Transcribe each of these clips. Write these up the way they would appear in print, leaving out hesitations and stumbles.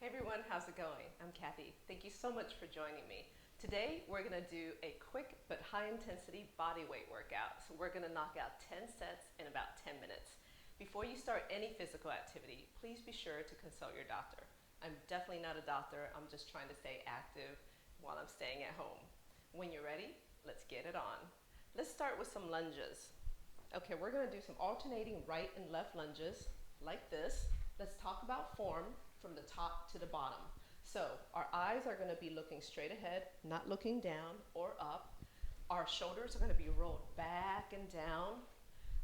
Hey everyone, how's it going? I'm Kathy. Thank you so much for joining me. Today we're going to do a quick but high intensity body weight workout. So we're going to knock out 10 sets in about 10 minutes. Before you start any physical activity, please be sure to consult your doctor. I'm definitely not a doctor, I'm just trying to stay active while I'm staying at home. When you're ready, let's get it on. Let's start with some lunges. Okay, we're going to do some alternating right and left lunges like this. Let's talk about form from the top to the bottom. So our eyes are going to be looking straight ahead, not looking down or up. Our shoulders are going to be rolled back and down.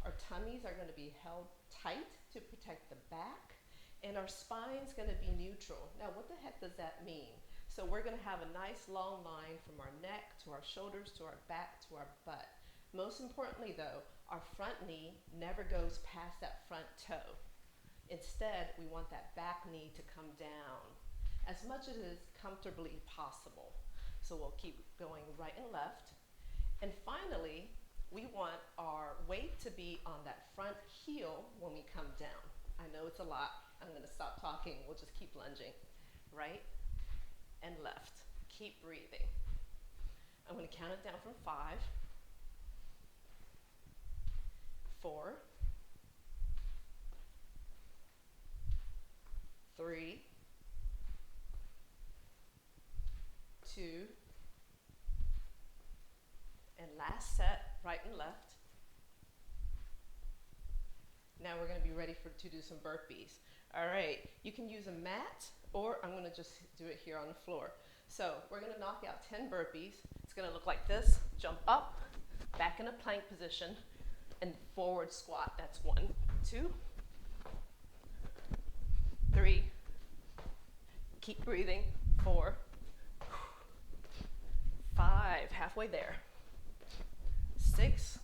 Our tummies are going to be held tight to protect the back. And our spine's going to be neutral. Now, what the heck does that mean? So we're going to have a nice long line from our neck to our shoulders to our back to our butt. Most importantly though, our front knee never goes past that front toe. Instead, we want that back knee to come down as much as it is comfortably possible. So we'll keep going right and left. And finally, we want our weight to be on that front heel when we come down. I know it's a lot. I'm going to stop talking. We'll just keep lunging. Right and left. Keep breathing. I'm going to count it down from 5, 4, 3, 2, and last set, right and left. Now we're going to be ready to do some burpees. All right, you can use a mat or I'm going to just do it here on the floor. So we're going to knock out 10 burpees. It's going to look like this. Jump up, back in a plank position, and forward squat. That's 1, 2, 3, keep breathing, 4, 5, halfway there, 6,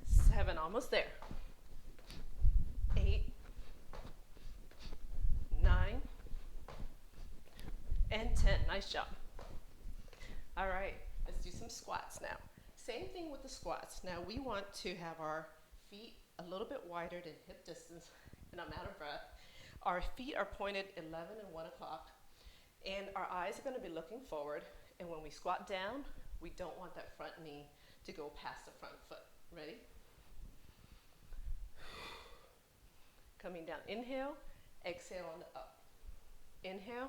7, almost there, 8, 9, and 10. Nice job. All right, let's do some squats now. Same thing with the squats. Now we want to have our feet a little bit wider than hip distance, and I'm out of breath. Our feet are pointed 11 and 1 o'clock, and our eyes are going to be looking forward. And when we squat down, we don't want that front knee to go past the front foot. Ready? Coming down, inhale, exhale on the up. Inhale,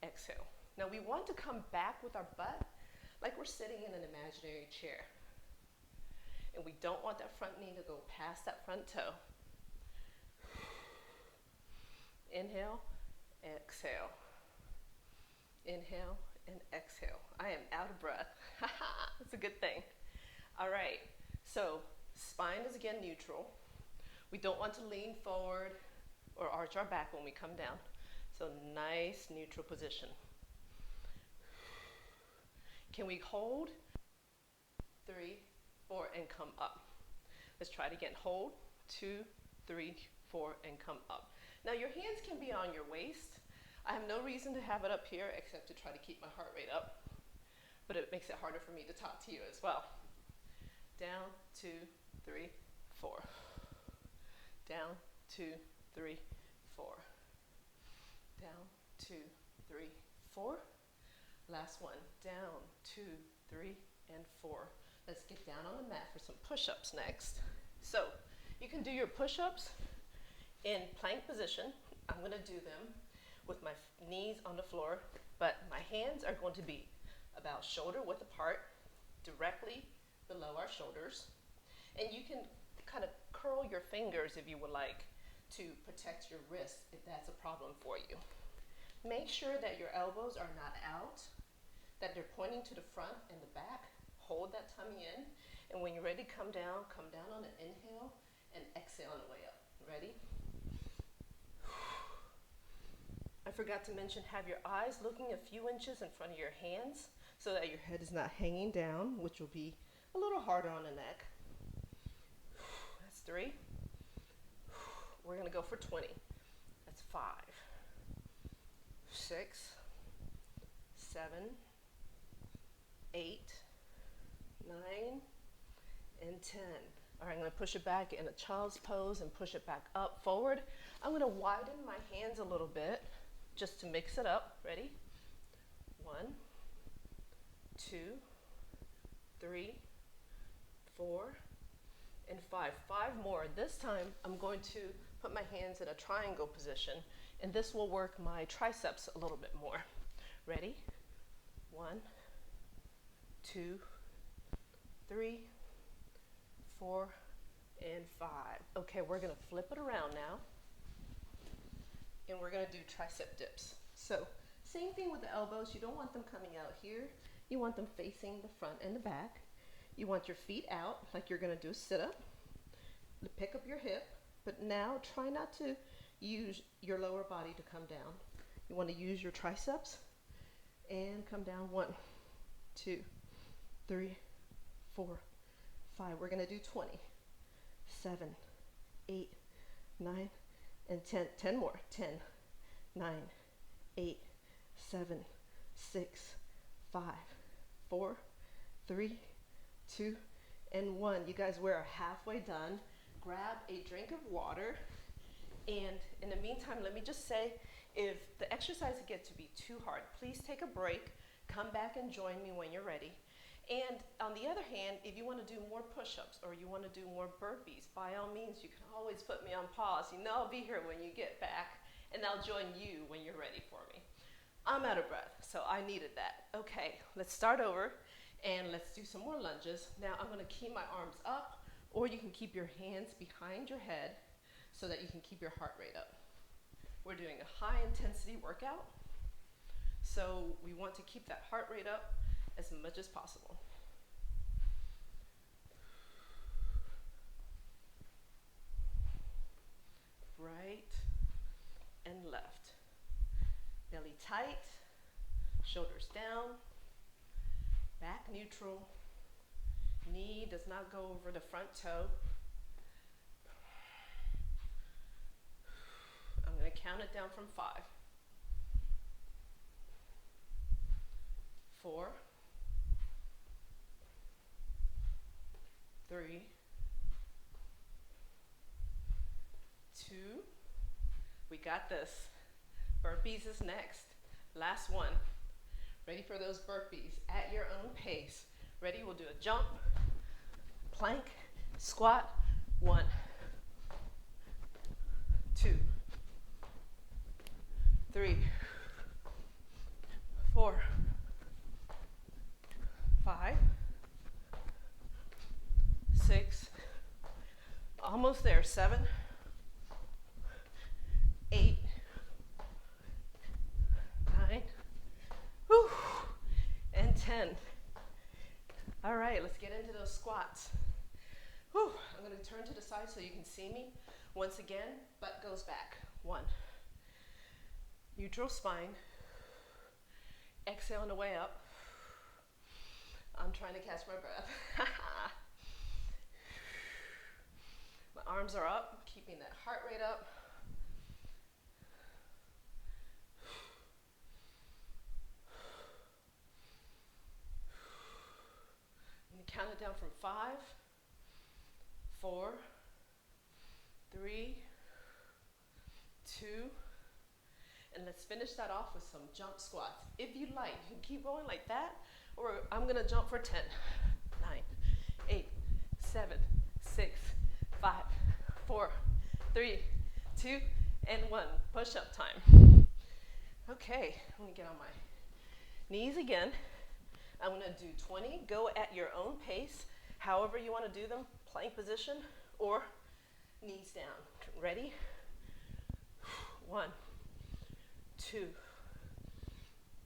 exhale. Now we want to come back with our butt like we're sitting in an imaginary chair. And we don't want that front knee to go past that front toe. Inhale, exhale. Inhale and exhale. I am out of breath. That's a good thing. All right, so spine is again neutral. We don't want to lean forward or arch our back when we come down. So nice neutral position. Can we hold? 3, 4, and come up. Let's try it again. Hold, 2, 3, 4, and come up. Now your hands can be on your waist. I have no reason to have it up here except to try to keep my heart rate up, but it makes it harder for me to talk to you as well. Down, 2, 3, 4. Down, 2, 3, 4. Down, 2, 3, 4. Last one. Down, 2, 3, and 4. Let's get down on the mat for some push-ups next. So you can do your push-ups in plank position. I'm going to do them with my knees on the floor, but my hands are going to be about shoulder width apart, directly below our shoulders. And you can kind of curl your fingers if you would like to protect your wrists if that's a problem for you. Make sure that your elbows are not out, that they're pointing to the front and the back. Hold that tummy in, and when you're ready to come down on an inhale and exhale on the way up. Ready? I forgot to mention, have your eyes looking a few inches in front of your hands so that your head is not hanging down, which will be a little harder on the neck. That's 3. We're going to go for 20. That's 5, 6, 7, 8, 9, and 10. All right, I'm gonna push it back in a child's pose and push it back up, forward. I'm gonna widen my hands a little bit just to mix it up. Ready? 1, 2, 3, 4, and 5. 5 more. This time, I'm going to put my hands in a triangle position, and this will work my triceps a little bit more. Ready? 1, 2, 3, 4, and 5. Okay, we're gonna flip it around now, and we're gonna do tricep dips. So, same thing with the elbows. You don't want them coming out here. You want them facing the front and the back. You want your feet out like you're gonna do a sit-up. Pick up your hip, but now try not to use your lower body to come down. You wanna use your triceps and come down. 1, 2, 3, 4, 5. We're gonna do 20, 7, 8, 9, and 10. 10 more. 10, 9, 8, 7, 6, 5, 4, 3, 2, and 1. You guys, we're halfway done. Grab a drink of water, and in the meantime, let me just say, if the exercises get to be too hard, please take a break, come back and join me when you're ready. And on the other hand, if you want to do more push-ups or you want to do more burpees, by all means, you can always put me on pause. You know I'll be here when you get back, and I'll join you when you're ready for me. I'm out of breath, so I needed that. Okay, let's start over, and let's do some more lunges. Now I'm going to keep my arms up, or you can keep your hands behind your head so that you can keep your heart rate up. We're doing a high intensity workout, so we want to keep that heart rate up as much as possible. Right and left. Belly tight, shoulders down, back neutral, knee does not go over the front toe. I'm going to count it down from 5, 4, 3, 2, we got this. Burpees is next. Last one. Ready for those burpees at your own pace. Ready? We'll do a jump, plank, squat. 1, 2, 3, 4, 5, 6, almost there. 7, 8, 9, whew, and 10. All right, let's get into those squats. Whew, I'm going to turn to the side so you can see me. Once again, butt goes back. 1, neutral spine. Exhale on the way up. I'm trying to catch my breath. My arms are up, keeping that heart rate up. I'm going to count it down from 5, 4, 3, 2, and let's finish that off with some jump squats. If you like, you can keep going like that, or I'm gonna jump for 10, 9, 8, 7, 6, 5, 4, 3, 2, and 1. Push-up time. Okay, I'm gonna get on my knees again. I'm gonna do 20. Go at your own pace, however you wanna do them, plank position or knees down. Ready? 1, 2,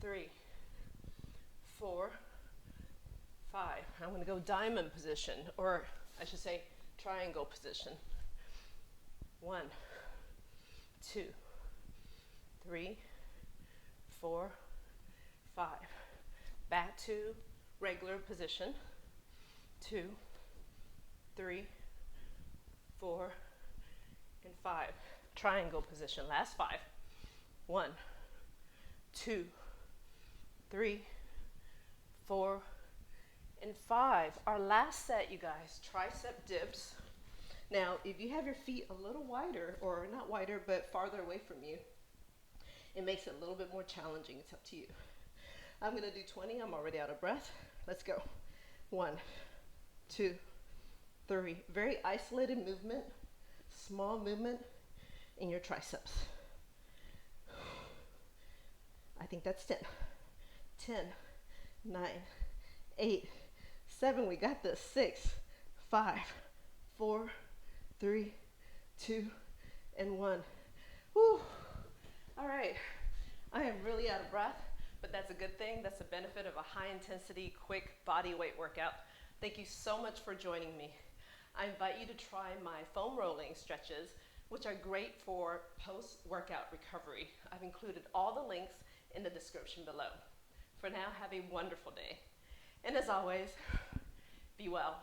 3, 4, 5. I'm going to go diamond position, or I should say triangle position. 1, 2, 3, 4, 5. Back to regular position. 2, 3, 4, and 5. Triangle position. Last 5. 1, 2, 3, 4, and 5. Our last set, you guys, tricep dips. Now, if you have your feet a little wider, or not wider, but farther away from you, it makes it a little bit more challenging. It's up to you. I'm gonna do 20, I'm already out of breath. Let's go. 1, 2, 3. Very isolated movement, small movement in your triceps. I think that's 10. 10, 9, 8, 7, we got this. 6, 5, 4, 3, 2, and 1. Whew. All right, I am really out of breath, but that's a good thing. That's the benefit of a high intensity, quick body weight workout. Thank you so much for joining me. I invite you to try my foam rolling stretches, which are great for post-workout recovery. I've included all the links in the description below. For now, have a wonderful day. And as always, be well.